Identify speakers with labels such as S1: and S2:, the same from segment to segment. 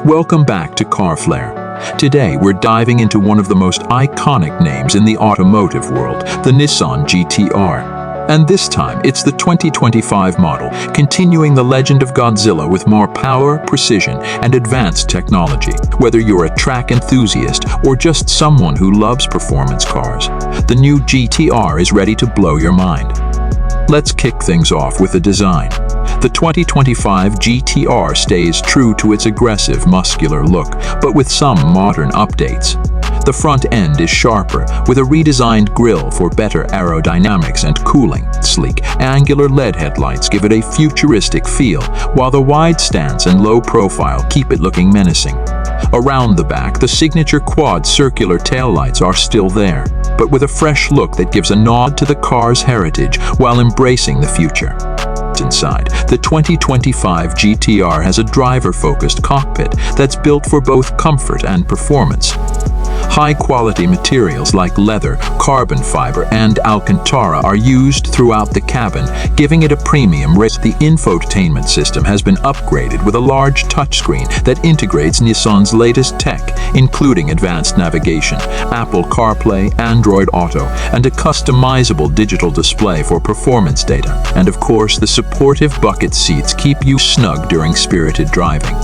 S1: Welcome back to Car Flair. Today we're diving into one of the most iconic names in the automotive world, the Nissan GT-R. And this time it's the 2025 model, continuing the legend of Godzilla with more power, precision, and advanced technology. Whether you're a track enthusiast or just someone who loves performance cars, the new GT-R is ready to blow your mind. Let's kick things off with the design. The 2025 GT-R stays true to its aggressive, muscular look, but with some modern updates. The front end is sharper, with a redesigned grille for better aerodynamics and cooling. Sleek, angular LED headlights give it a futuristic feel, while the wide stance and low profile keep it looking menacing. Around the back, the signature quad circular taillights are still there, but with a fresh look that gives a nod to the car's heritage while embracing the future. Inside, the 2025 GT-R has a driver-focused cockpit that's built for both comfort and performance. High-quality materials like leather, carbon fiber, and Alcantara are used throughout the cabin, giving it a premium rating. The infotainment system has been upgraded with a large touchscreen that integrates Nissan's latest tech, including advanced navigation, Apple CarPlay, Android Auto, and a customizable digital display for performance data. And of course, the supportive bucket seats keep you snug during spirited driving.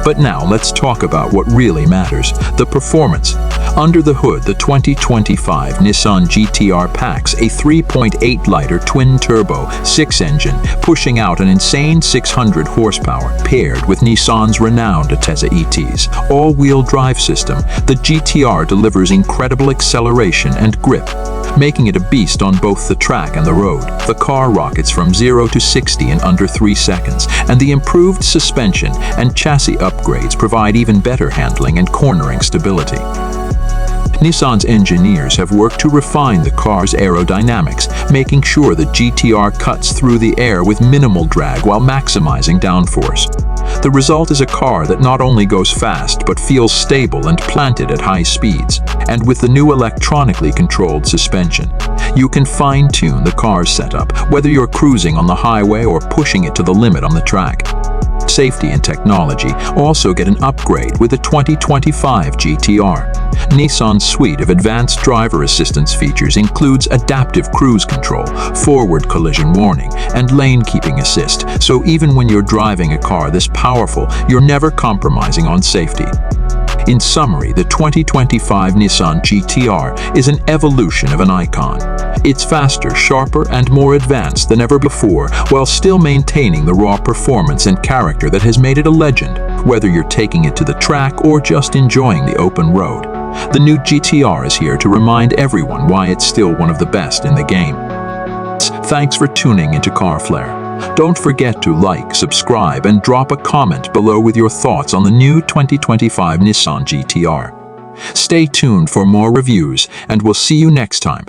S1: But now let's talk about what really matters, the performance. Under the hood, the 2025 Nissan GT-R packs a 3.8-liter twin-turbo 6-engine, pushing out an insane 600 horsepower. Paired with Nissan's renowned Atezza ET's all-wheel drive system, the GT-R delivers incredible acceleration and grip, making it a beast on both the track and the road. The car rockets from 0 to 60 in under 3 seconds, and the improved suspension and chassis upgrades provide even better handling and cornering stability. Nissan's engineers have worked to refine the car's aerodynamics, making sure the GT-R cuts through the air with minimal drag while maximizing downforce. The result is a car that not only goes fast but feels stable and planted at high speeds. And with the new electronically controlled suspension, you can fine-tune the car's setup, whether you're cruising on the highway or pushing it to the limit on the track. Safety and technology also get an upgrade with the 2025 GT-R. Nissan's suite of advanced driver assistance features includes adaptive cruise control, forward collision warning, and lane keeping assist, so even when you're driving a car this powerful, you're never compromising on safety. In summary, the 2025 Nissan GT-R is an evolution of an icon. It's faster, sharper, and more advanced than ever before, while still maintaining the raw performance and character that has made it a legend, whether you're taking it to the track or just enjoying the open road. The new GT-R is here to remind everyone why it's still one of the best in the game. Thanks for tuning into Car Flair. Don't forget to like, subscribe, and drop a comment below with your thoughts on the new 2025 Nissan GT-R. Stay tuned for more reviews, and we'll see you next time.